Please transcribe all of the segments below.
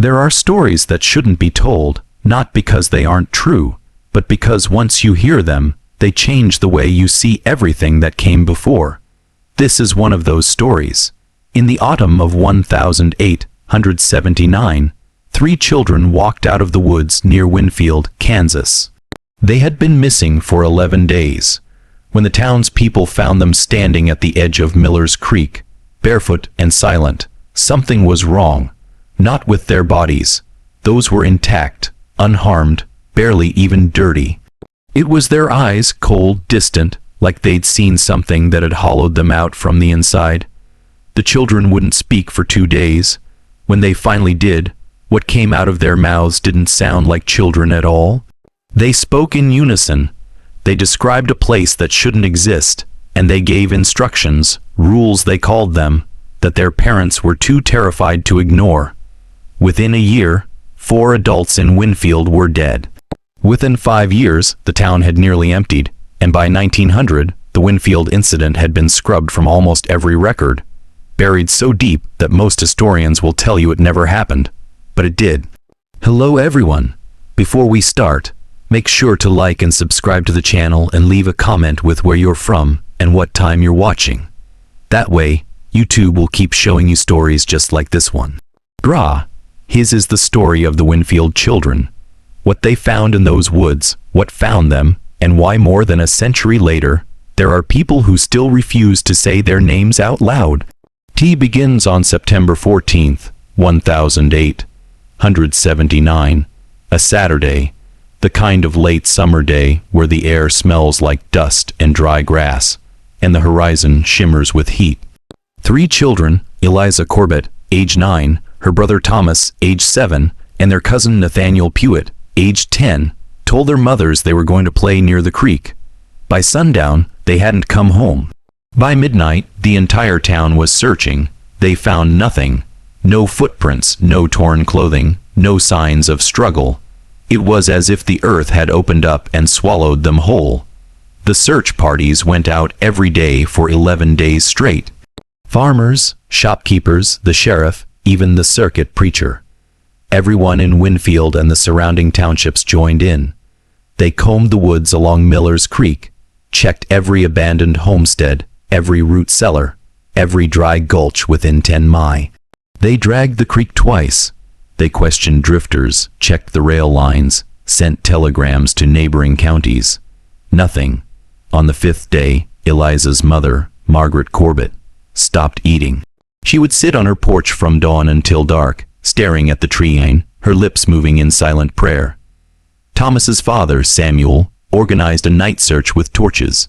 There are stories that shouldn't be told, not because they aren't true, but because once you hear them, they change the way you see everything that came before. This is one of those stories. In the autumn of 1879, 3 children walked out of the woods near Winfield, Kansas. They had been missing for 11 days. When the townspeople found them standing at the edge of Miller's Creek, barefoot and silent, something was wrong. Not with their bodies. Those were intact, unharmed, barely even dirty. It was their eyes, cold, distant, like they'd seen something that had hollowed them out from the inside. The children wouldn't speak for 2 days. When they finally did, what came out of their mouths didn't sound like children at all. They spoke in unison. They described a place that shouldn't exist, and they gave instructions, rules they called them, that their parents were too terrified to ignore. Within a year, 4 adults in Winfield were dead. Within 5 years, the town had nearly emptied, and by 1900, the Winfield incident had been scrubbed from almost every record, buried so deep that most historians will tell you it never happened, but it did. Hello everyone. Before we start, make sure to like and subscribe to the channel and leave a comment with where you're from and what time you're watching. That way, YouTube will keep showing you stories just like this one. His is the story of the Winfield children. What they found in those woods, what found them, and why more than a century later, there are people who still refuse to say their names out loud. T begins on September 14th, 1879, a Saturday, the kind of late summer day where the air smells like dust and dry grass, and the horizon shimmers with heat. 3 children, Eliza Corbett, age 9, her brother Thomas, age 7, and their cousin Nathaniel Pewitt, age 10, told their mothers they were going to play near the creek. By sundown, they hadn't come home. By midnight, the entire town was searching. They found nothing. No footprints, no torn clothing, no signs of struggle. It was as if the earth had opened up and swallowed them whole. The search parties went out every day for 11 days straight. Farmers, shopkeepers, the sheriff, even the circuit preacher. Everyone in Winfield and the surrounding townships joined in. They combed the woods along Miller's Creek, checked every abandoned homestead, every root cellar, every dry gulch within 10 miles. They dragged the creek twice. They questioned drifters, checked the rail lines, sent telegrams to neighboring counties. Nothing. On the 5th day, Eliza's mother, Margaret Corbett, stopped eating. She would sit on her porch from dawn until dark, staring at the tree, her lips moving in silent prayer. Thomas's father, Samuel, organized a night search with torches.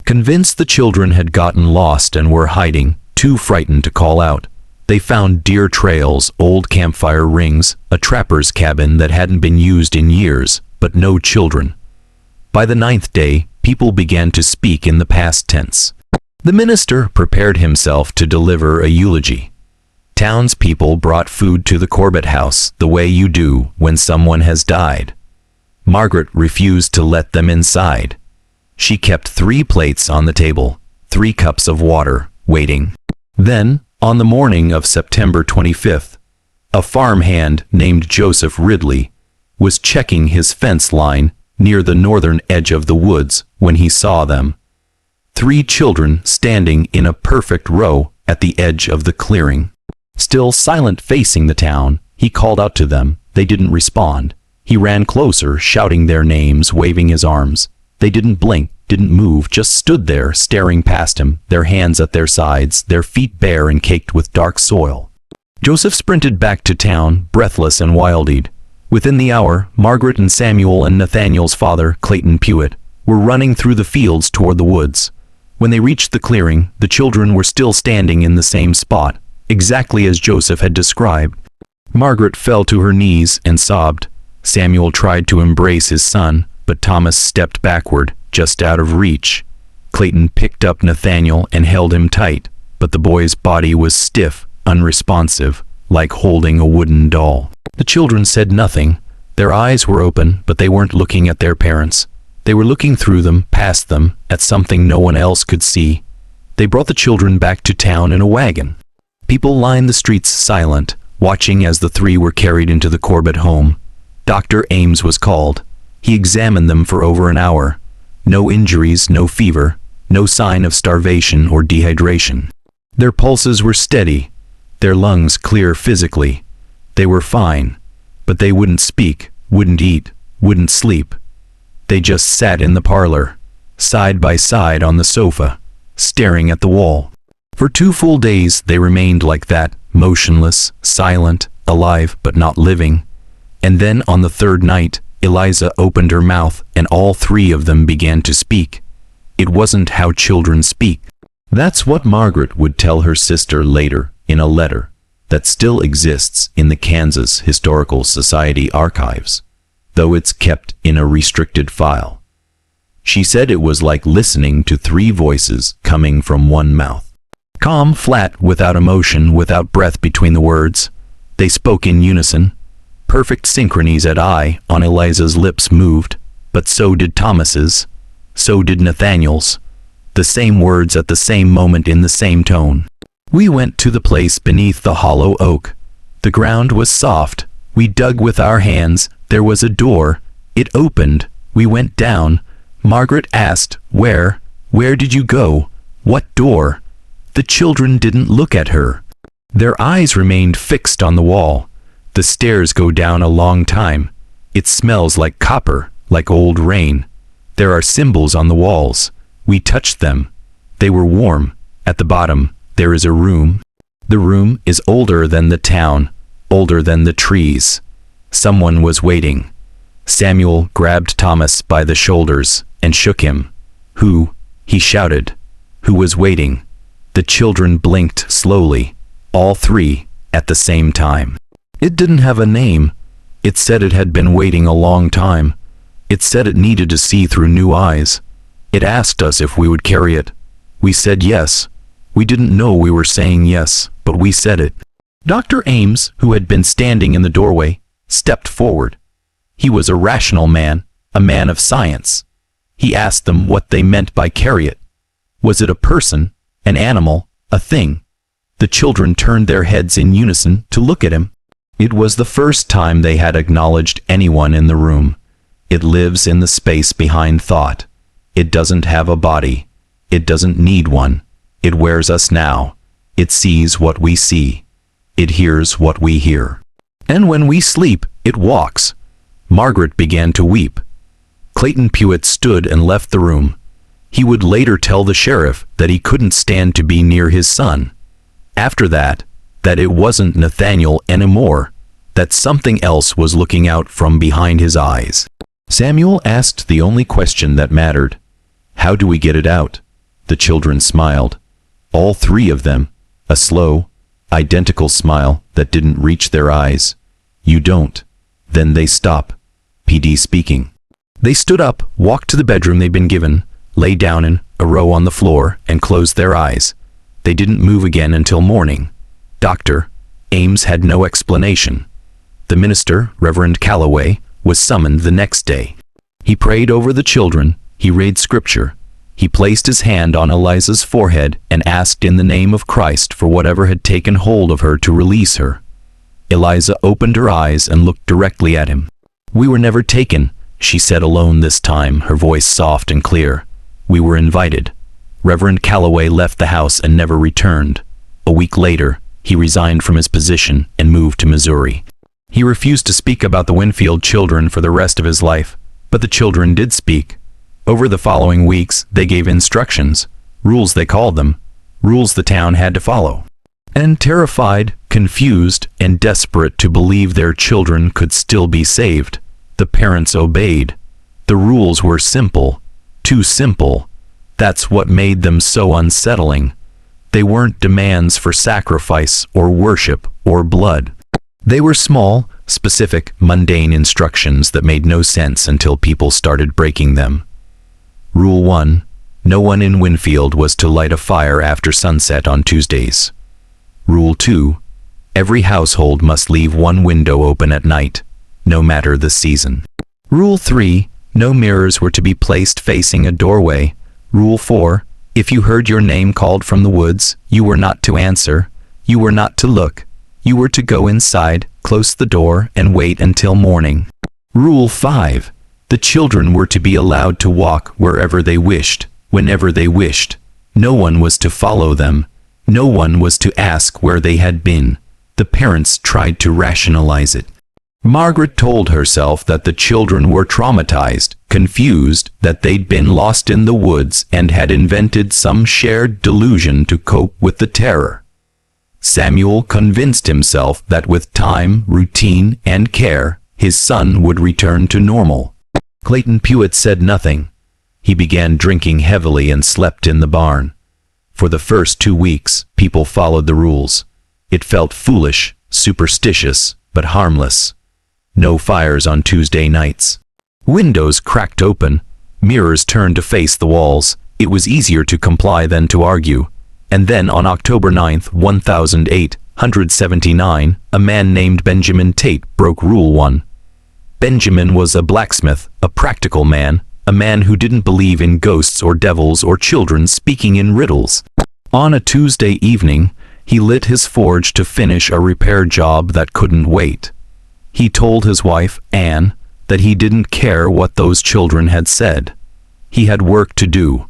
Convinced the children had gotten lost and were hiding, too frightened to call out, they found deer trails, old campfire rings, a trapper's cabin that hadn't been used in years, but no children. By the 9th day, people began to speak in the past tense. The minister prepared himself to deliver a eulogy. Townspeople brought food to the Corbett house the way you do when someone has died. Margaret refused to let them inside. She kept 3 plates on the table, 3 cups of water, waiting. Then, on the morning of September 25th, a farmhand named Joseph Ridley was checking his fence line near the northern edge of the woods when he saw them. 3 children standing in a perfect row at the edge of the clearing. Still silent facing the town, he called out to them. They didn't respond. He ran closer, shouting their names, waving his arms. They didn't blink, didn't move, just stood there, staring past him, their hands at their sides, their feet bare and caked with dark soil. Joseph sprinted back to town, breathless and wild-eyed. Within the hour, Margaret and Samuel and Nathaniel's father, Clayton Pewitt, were running through the fields toward the woods. When they reached the clearing, the children were still standing in the same spot, exactly as Joseph had described. Margaret fell to her knees and sobbed. Samuel tried to embrace his son, but Thomas stepped backward, just out of reach. Clayton picked up Nathaniel and held him tight, but the boy's body was stiff, unresponsive, like holding a wooden doll. The children said nothing. Their eyes were open, but they weren't looking at their parents. They were looking through them, past them, at something no one else could see. They brought the children back to town in a wagon. People lined the streets silent, watching as the three were carried into the Corbett home. Dr. Ames was called. He examined them for over an hour. No injuries, no fever, no sign of starvation or dehydration. Their pulses were steady, their lungs clear physically. They were fine, but they wouldn't speak, wouldn't eat, wouldn't sleep. They just sat in the parlor, side by side on the sofa, staring at the wall. For 2 full days they remained like that, motionless, silent, alive but not living. And then on the 3rd night, Eliza opened her mouth and all 3 of them began to speak. It wasn't how children speak. That's what Margaret would tell her sister later in a letter that still exists in the Kansas Historical Society archives, though it's kept in a restricted file. She said it was like listening to 3 voices coming from one mouth. Calm, flat, without emotion, without breath between the words. They spoke in unison. Perfect synchronies at eye on Eliza's lips moved, but so did Thomas's, so did Nathaniel's. The same words at the same moment in the same tone. We went to the place beneath the hollow oak. The ground was soft. We dug with our hands. There was a door. It opened. We went down. Margaret asked, Where did you go? What door? The children didn't look at her. Their eyes remained fixed on the wall. The stairs go down a long time. It smells like copper, like old rain. There are symbols on the walls. We touched them. They were warm. At the bottom, there is a room. The room is older than the town, older than the trees. Someone was waiting. Samuel grabbed Thomas by the shoulders and shook him. Who? He shouted. Who was waiting? The children blinked slowly, all 3, at the same time. It didn't have a name. It said it had been waiting a long time. It said it needed to see through new eyes. It asked us if we would carry it. We said yes. We didn't know we were saying yes, but we said it. Dr. Ames, who had been standing in the doorway, stepped forward. He was a rational man, a man of science. He asked them what they meant by carry it. Was it a person, an animal, a thing? The children turned their heads in unison to look at him. It was the first time they had acknowledged anyone in the room. It lives in the space behind thought. It doesn't have a body. It doesn't need one. It wears us now. It sees what we see. It hears what we hear. And when we sleep, it walks. Margaret began to weep. Clayton Pewitt stood and left the room. He would later tell the sheriff that he couldn't stand to be near his son. After that it wasn't Nathaniel anymore, that something else was looking out from behind his eyes. Samuel asked the only question that mattered. How do we get it out? The children smiled. All 3 of them, a slow, identical smile that didn't reach their eyes. You don't. Then they stop. PD speaking. They stood up, walked to the bedroom they'd been given, lay down in a row on the floor, and closed their eyes. They didn't move again until morning. Dr. Ames had no explanation. The minister, Reverend Calloway, was summoned the next day. He prayed over the children. He read scripture. He placed his hand on Eliza's forehead and asked in the name of Christ for whatever had taken hold of her to release her. Eliza opened her eyes and looked directly at him. We were never taken, she said alone this time, her voice soft and clear. We were invited. Reverend Calloway left the house and never returned. A week later, he resigned from his position and moved to Missouri. He refused to speak about the Winfield children for the rest of his life, but the children did speak. Over the following weeks, they gave instructions, rules they called them, rules the town had to follow. And terrified, confused, and desperate to believe their children could still be saved, the parents obeyed. The rules were simple, too simple. That's what made them so unsettling. They weren't demands for sacrifice or worship or blood. They were small, specific, mundane instructions that made no sense until people started breaking them. Rule 1. No one in Winfield was to light a fire after sunset on Tuesdays. Rule 2. Every household must leave one window open at night, no matter the season. Rule 3. No mirrors were to be placed facing a doorway. Rule 4. If you heard your name called from the woods, you were not to answer. You were not to look. You were to go inside, close the door, and wait until morning. Rule 5. The children were to be allowed to walk wherever they wished, whenever they wished. No one was to follow them. No one was to ask where they had been. The parents tried to rationalize it. Margaret told herself that the children were traumatized, confused, that they'd been lost in the woods and had invented some shared delusion to cope with the terror. Samuel convinced himself that with time, routine, and care, his son would return to normal. Clayton Pewitt said nothing. He began drinking heavily and slept in the barn. For the first 2 weeks, people followed the rules. It felt foolish, superstitious, but harmless. No fires on Tuesday nights. Windows cracked open, mirrors turned to face the walls. It was easier to comply than to argue. And then on October 9, 1879, a man named Benjamin Tate broke Rule 1. Benjamin was a blacksmith, a practical man, a man who didn't believe in ghosts or devils or children speaking in riddles. On a Tuesday evening, he lit his forge to finish a repair job that couldn't wait. He told his wife, Anne, that he didn't care what those children had said. He had work to do.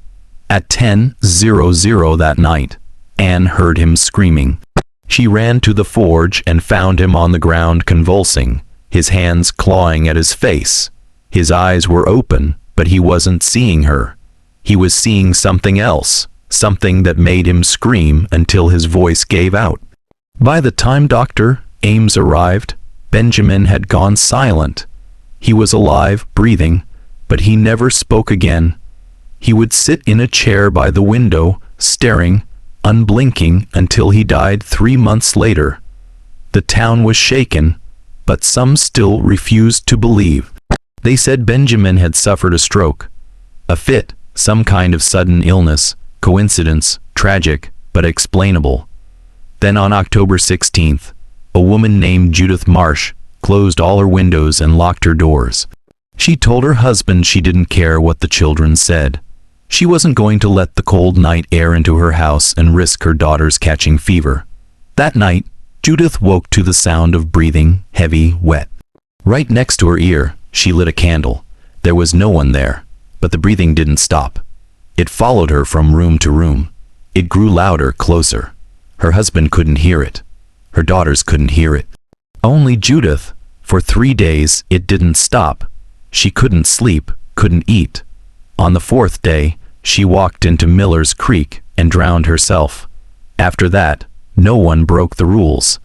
At 10:00 that night, Anne heard him screaming. She ran to the forge and found him on the ground convulsing, his hands clawing at his face. His eyes were open, but he wasn't seeing her. He was seeing something else, something that made him scream until his voice gave out. By the time Dr. Ames arrived, Benjamin had gone silent. He was alive, breathing, but he never spoke again. He would sit in a chair by the window, staring, unblinking, until he died 3 months later. The town was shaken, but some still refused to believe. They said Benjamin had suffered a stroke, a fit, some kind of sudden illness, coincidence, tragic, but explainable. Then on October 16th, a woman named Judith Marsh closed all her windows and locked her doors. She told her husband she didn't care what the children said. She wasn't going to let the cold night air into her house and risk her daughters catching fever. That night, Judith woke to the sound of breathing, heavy, wet. Right next to her ear, she lit a candle. There was no one there, but the breathing didn't stop. It followed her from room to room. It grew louder, closer. Her husband couldn't hear it. Her daughters couldn't hear it. Only Judith. For 3 days, it didn't stop. She couldn't sleep, couldn't eat. On the 4th day, she walked into Miller's Creek and drowned herself. After that, no one broke the rules.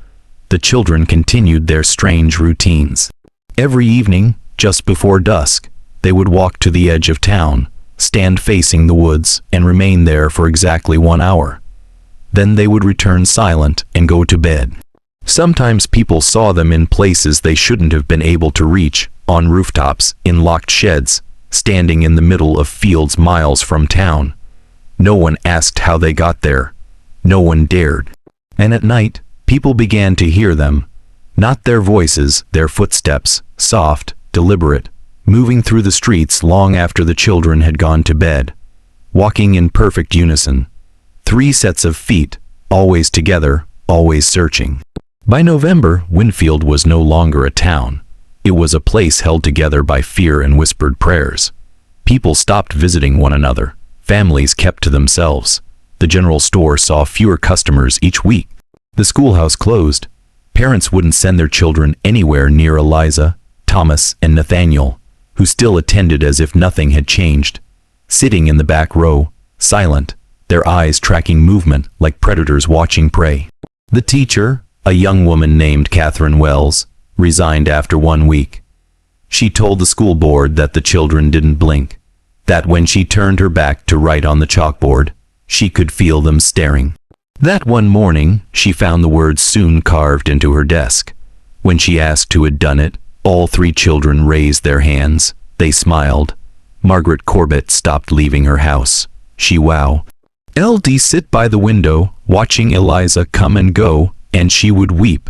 The children continued their strange routines. Every evening, just before dusk, they would walk to the edge of town, stand facing the woods, and remain there for exactly 1 hour. Then they would return silent and go to bed. Sometimes people saw them in places they shouldn't have been able to reach, on rooftops, in locked sheds, standing in the middle of fields miles from town. No one asked how they got there. No one dared. And at night, people began to hear them. Not their voices, their footsteps, soft, deliberate, moving through the streets long after the children had gone to bed. Walking in perfect unison. 3 sets of feet, always together, always searching. By November, Winfield was no longer a town. It was a place held together by fear and whispered prayers. People stopped visiting one another. Families kept to themselves. The general store saw fewer customers each week. The schoolhouse closed. Parents wouldn't send their children anywhere near Eliza, Thomas, and Nathaniel, who still attended as if nothing had changed. Sitting in the back row, silent, their eyes tracking movement like predators watching prey. The teacher, a young woman named Catherine Wells, resigned after 1 week. She told the school board that the children didn't blink, that when she turned her back to write on the chalkboard, she could feel them staring. That one morning, she found the words soon carved into her desk. When she asked who had done it, all 3 children raised their hands. They smiled. Margaret Corbett stopped leaving her house. She wow. LD sit by the window, watching Eliza come and go, and she would weep.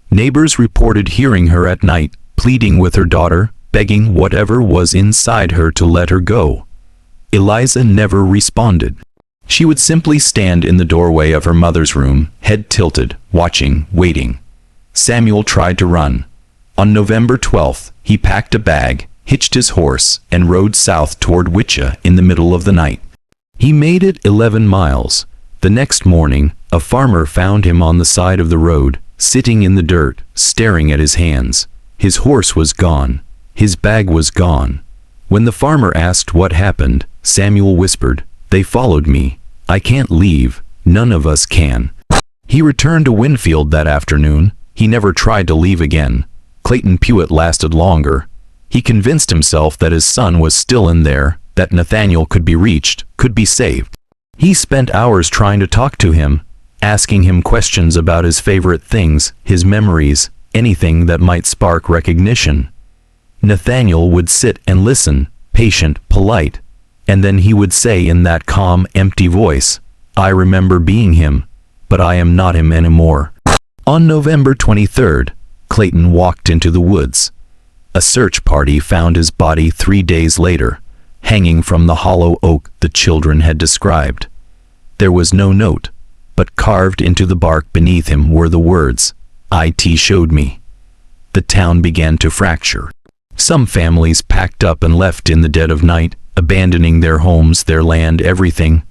Neighbors reported hearing her at night, pleading with her daughter, begging whatever was inside her to let her go. Eliza never responded. She would simply stand in the doorway of her mother's room, head tilted, watching, waiting. Samuel tried to run. On November 12th, he packed a bag, hitched his horse, and rode south toward Witcha in the middle of the night. He made it 11 miles. The next morning, a farmer found him on the side of the road, sitting in the dirt, staring at his hands. His horse was gone. His bag was gone. When the farmer asked what happened, Samuel whispered, "They followed me. I can't leave. None of us can." He returned to Winfield that afternoon. He never tried to leave again. Clayton Pewitt lasted longer. He convinced himself that his son was still in there, that Nathaniel could be reached, could be saved. He spent hours trying to talk to him, asking him questions about his favorite things, his memories, anything that might spark recognition. Nathaniel would sit and listen, patient, polite, and then he would say in that calm, empty voice, "I remember being him, but I am not him anymore." On November 23rd, Clayton walked into the woods. A search party found his body 3 days later, hanging from the hollow oak the children had described. There was no note, but carved into the bark beneath him were the words, "IT showed me." The town began to fracture. Some families packed up and left in the dead of night, abandoning their homes, their land, everything.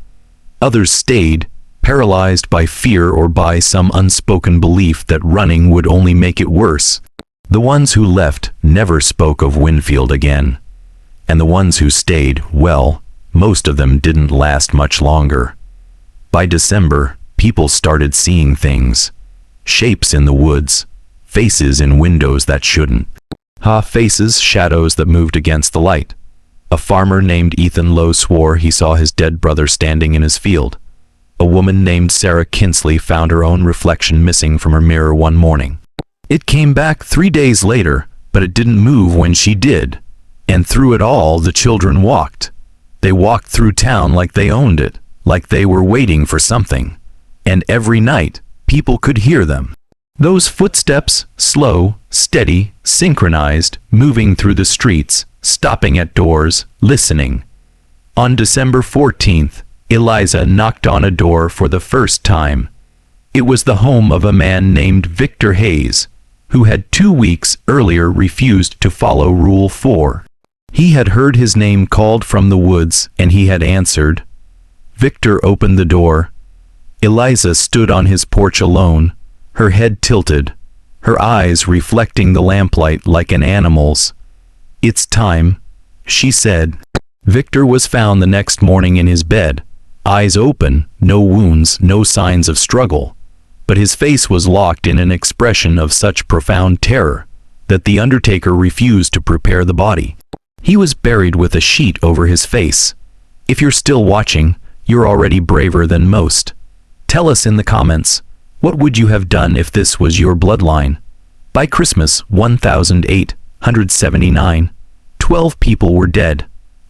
Others stayed, paralyzed by fear or by some unspoken belief that running would only make it worse. The ones who left never spoke of Winfield again. And the ones who stayed, well, most of them didn't last much longer. By December, people started seeing things. Shapes in the woods, faces in windows that shouldn't. Faces, shadows that moved against the light. A farmer named Ethan Lowe swore he saw his dead brother standing in his field. A woman named Sarah Kinsley found her own reflection missing from her mirror one morning. It came back 3 days later, but it didn't move when she did. And through it all, the children walked. They walked through town like they owned it, like they were waiting for something. And every night, people could hear them. Those footsteps, slow, steady, synchronized, moving through the streets, stopping at doors, listening. On December 14th, Eliza knocked on a door for the first time. It was the home of a man named Victor Hayes, who had 2 weeks earlier refused to follow Rule 4. He had heard his name called from the woods, and he had answered. Victor opened the door. Eliza stood on his porch alone, her head tilted, her eyes reflecting the lamplight like an animal's. "It's time," she said. Victor was found the next morning in his bed, eyes open, no wounds, no signs of struggle. But his face was locked in an expression of such profound terror that the undertaker refused to prepare the body. He was buried with a sheet over his face. If you're still watching, you're already braver than most. Tell us in the comments, what would you have done if this was your bloodline? By Christmas 1879, 12 people were dead,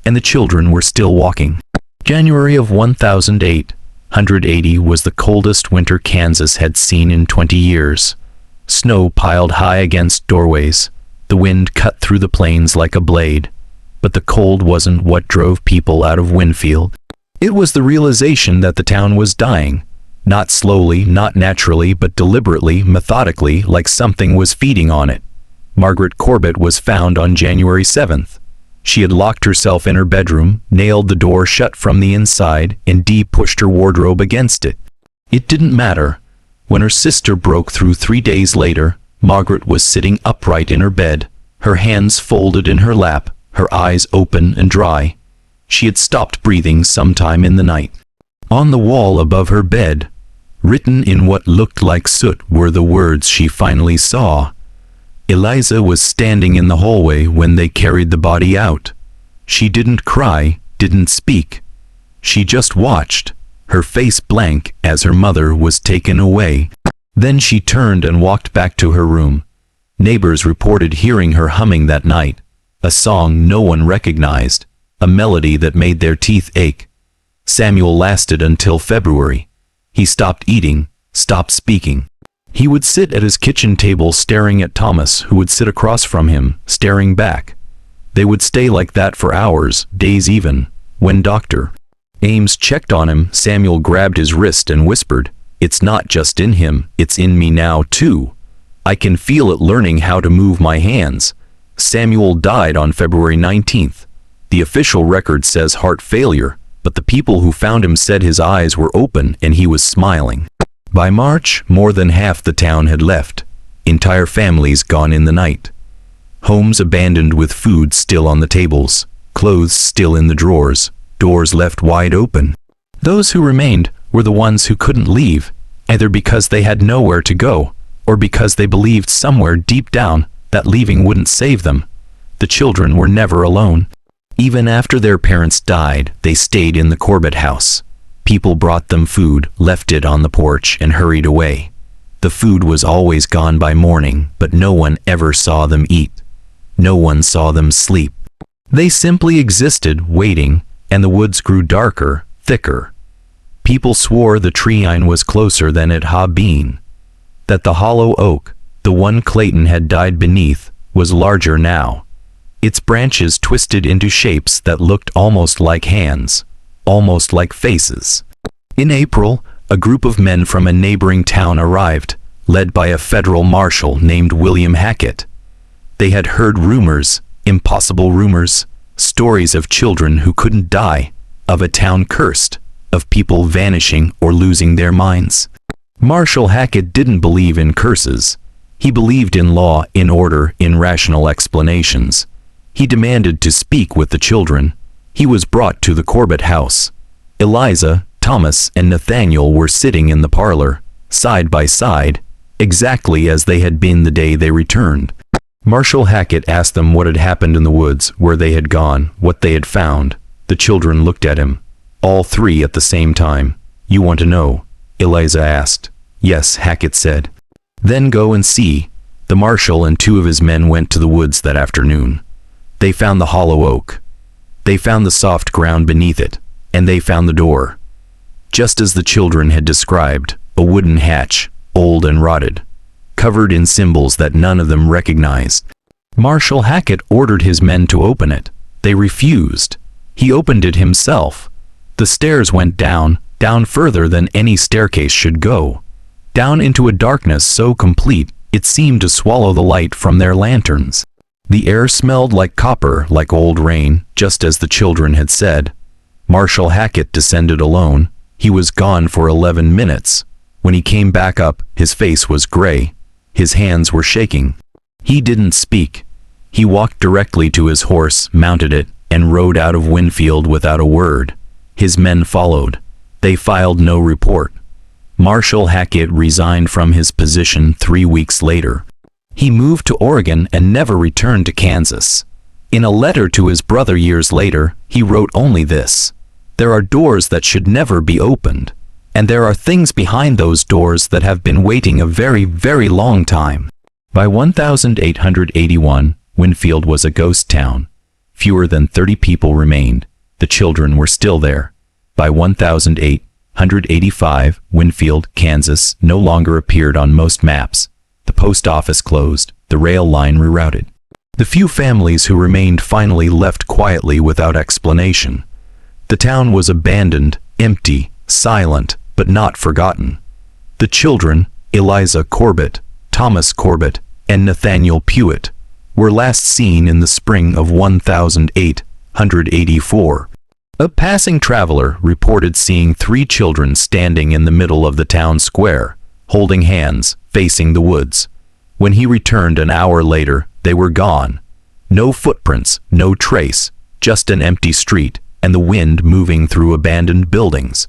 and the children were still walking. January of 1880 was the coldest winter Kansas had seen in 20 years. Snow piled high against doorways. The wind cut through the plains like a blade. But the cold wasn't what drove people out of Winfield. It was the realization that the town was dying. Not slowly, not naturally, but deliberately, methodically, like something was feeding on it. Margaret Corbett was found on January 7th. She had locked herself in her bedroom, nailed the door shut from the inside, and pushed her wardrobe against it. It didn't matter. When her sister broke through 3 days later, Margaret was sitting upright in her bed, her hands folded in her lap, her eyes open and dry. She had stopped breathing sometime in the night. On the wall above her bed, written in what looked like soot, were the words she finally saw. Eliza was standing in the hallway when they carried the body out. She didn't cry, didn't speak. She just watched, her face blank as her mother was taken away. Then she turned and walked back to her room. Neighbors reported hearing her humming that night, a song no one recognized, a melody that made their teeth ache. Samuel lasted until February. He stopped eating, stopped speaking. He would sit at his kitchen table staring at Thomas, who would sit across from him, staring back. They would stay like that for hours, days even. When Dr. Ames checked on him, Samuel grabbed his wrist and whispered, "It's not just in him, it's in me now too." I can feel it learning how to move my hands. Samuel died on February 19th. The official record says heart failure, but the people who found him said his eyes were open and he was smiling. By March, more than half the town had left. Entire families gone in the night. Homes abandoned with food still on the tables, clothes still in the drawers, doors left wide open. Those who remained were the ones who couldn't leave, either because they had nowhere to go, or because they believed somewhere deep down that leaving wouldn't save them. The children were never alone. Even after their parents died, they stayed in the Corbett house. People brought them food, left it on the porch, and hurried away. The food was always gone by morning, but no one ever saw them eat. No one saw them sleep. They simply existed, waiting, and the woods grew darker, thicker. People swore the treeine was closer than it had been. That the hollow oak, the one Clayton had died beneath, was larger now. Its branches twisted into shapes that looked almost like hands, almost like faces. In April, a group of men from a neighboring town arrived, led by a federal marshal named William Hackett. They had heard rumors, impossible rumors, stories of children who couldn't die, of a town cursed, of people vanishing or losing their minds. Marshal Hackett didn't believe in curses. He believed in law, in order, in rational explanations. He demanded to speak with the children. He was brought to the Corbett house. Eliza, Thomas, and Nathaniel were sitting in the parlor, side by side, exactly as they had been the day they returned. Marshal Hackett asked them what had happened in the woods, where they had gone, what they had found. The children looked at him, all three at the same time. "You want to know?" Eliza asked. "Yes," Hackett said. "Then go and see." The marshal and two of his men went to the woods that afternoon. They found the hollow oak. They found the soft ground beneath it, and they found the door. Just as the children had described, a wooden hatch, old and rotted, covered in symbols that none of them recognized. Marshal Hackett ordered his men to open it. They refused. He opened it himself. The stairs went down, down further than any staircase should go, down into a darkness so complete it seemed to swallow the light from their lanterns. The air smelled like copper, like old rain, just as the children had said. Marshal Hackett descended alone. He was gone for 11 minutes. When he came back up, his face was gray. His hands were shaking. He didn't speak. He walked directly to his horse, mounted it, and rode out of Winfield without a word. His men followed. They filed no report. Marshal Hackett resigned from his position 3 weeks later. He moved to Oregon and never returned to Kansas. In a letter to his brother years later, he wrote only this: "There are doors that should never be opened, and there are things behind those doors that have been waiting a very, very long time." By 1881, Winfield was a ghost town. Fewer than 30 people remained. The children were still there. By 1885, Winfield, Kansas, no longer appeared on most maps. The post office closed, the rail line rerouted. The few families who remained finally left quietly without explanation. The town was abandoned, empty, silent, but not forgotten. The children, Eliza Corbett, Thomas Corbett, and Nathaniel Pewitt, were last seen in the spring of 1884. A passing traveler reported seeing 3 children standing in the middle of the town square, holding hands, facing the woods. When he returned an hour later, they were gone. No footprints, no trace, just an empty street, and the wind moving through abandoned buildings.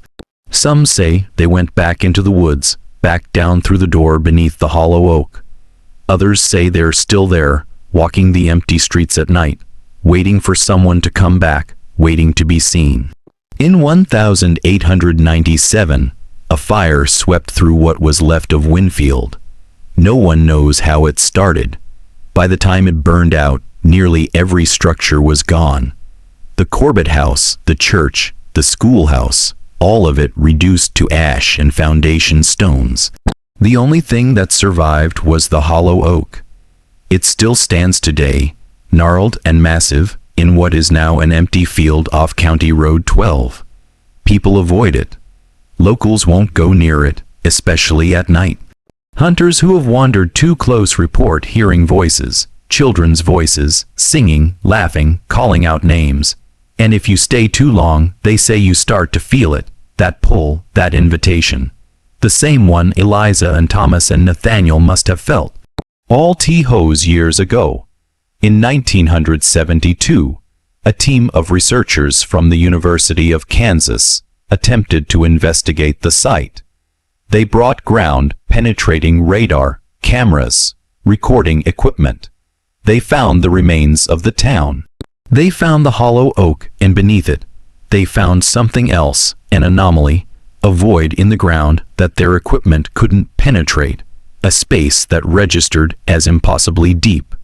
Some say they went back into the woods, back down through the door beneath the hollow oak. Others say they're still there, walking the empty streets at night, waiting for someone to come back, waiting to be seen. In 1897, a fire swept through what was left of Winfield. No one knows how it started. By the time it burned out, nearly every structure was gone. The Corbett house, the church, the schoolhouse, all of it reduced to ash and foundation stones. The only thing that survived was the hollow oak. It still stands today, gnarled and massive, in what is now an empty field off County Road 12. People avoid it. Locals won't go near it, especially at night. Hunters who have wandered too close report hearing voices, children's voices, singing, laughing, calling out names. And if you stay too long, they say you start to feel it, that pull, that invitation. The same one Eliza and Thomas and Nathaniel must have felt. All T-Hos years ago. In 1972, a team of researchers from the University of Kansas attempted to investigate the site. They brought ground-penetrating radar, cameras, recording equipment. They found the remains of the town. They found the hollow oak, and beneath it, they found something else, an anomaly, a void in the ground that their equipment couldn't penetrate, a space that registered as impossibly deep.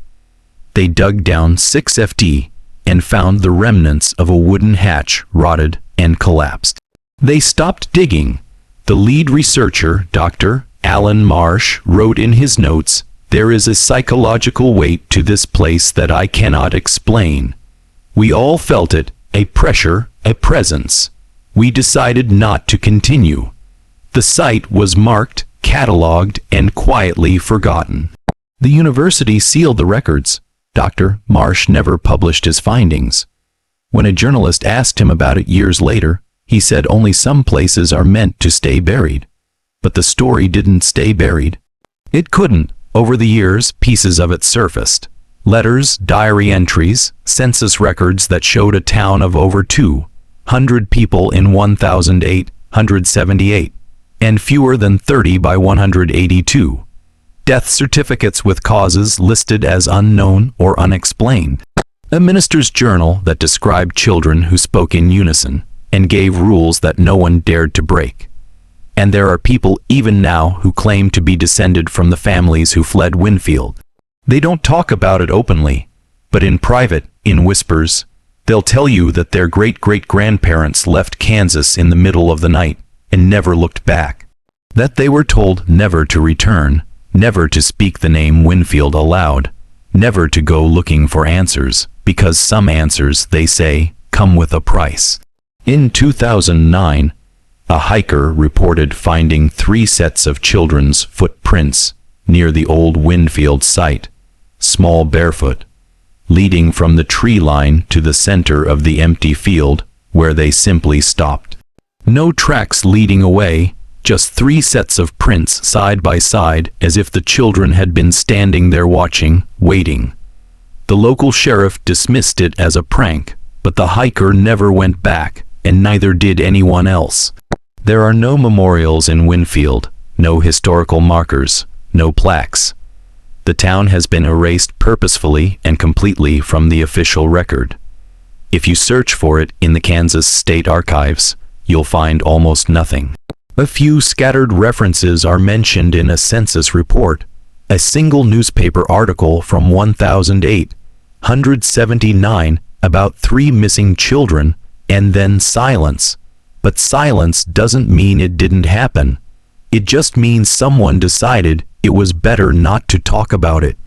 They dug down 6 FT and found the remnants of a wooden hatch rotted and collapsed. They stopped digging. The lead researcher, Dr. Alan Marsh, wrote in his notes, "There is a psychological weight to this place that I cannot explain. We all felt it, a pressure, a presence. We decided not to continue." The site was marked, catalogued, and quietly forgotten. The university sealed the records. Dr. Marsh never published his findings. When a journalist asked him about it years later, he said only some places are meant to stay buried. But the story didn't stay buried. It couldn't. Over the years, pieces of it surfaced. Letters, diary entries, census records that showed a town of over 200 people in 1878, and fewer than 30 by 182. Death certificates with causes listed as unknown or unexplained. A minister's journal that described children who spoke in unison and gave rules that no one dared to break. And there are people even now who claim to be descended from the families who fled Winfield. They don't talk about it openly, but in private, in whispers, they'll tell you that their great-great-grandparents left Kansas in the middle of the night and never looked back. That they were told never to return, never to speak the name Winfield aloud, never to go looking for answers, because some answers, they say, come with a price. In 2009, a hiker reported finding 3 sets of children's footprints near the old Winfield site, small barefoot, leading from the tree line to the center of the empty field, where they simply stopped. No tracks leading away, just 3 sets of prints side by side, as if the children had been standing there watching, waiting. The local sheriff dismissed it as a prank, but the hiker never went back, and neither did anyone else. There are no memorials in Winfield, no historical markers, no plaques. The town has been erased purposefully and completely from the official record. If you search for it in the Kansas State Archives, you'll find almost nothing. A few scattered references are mentioned in a census report, a single newspaper article from 1879 about 3 missing children, and then silence. But silence doesn't mean it didn't happen. It just means someone decided it was better not to talk about it.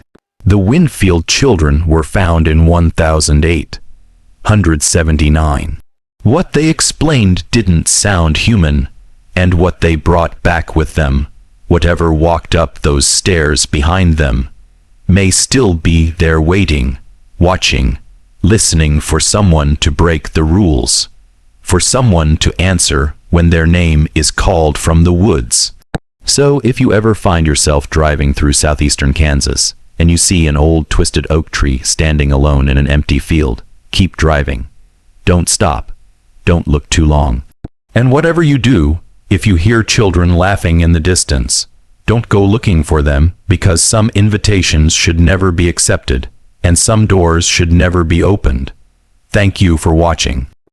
The Winfield children were found in 1879. What they explained didn't sound human, and what they brought back with them, whatever walked up those stairs behind them, may still be there waiting, watching, listening for someone to break the rules, for someone to answer when their name is called from the woods. So if you ever find yourself driving through southeastern Kansas and you see an old twisted oak tree standing alone in an empty field, keep driving. Don't stop. Don't look too long. And whatever you do, if you hear children laughing in the distance, don't go looking for them, because some invitations should never be accepted and some doors should never be opened. Thank you for watching.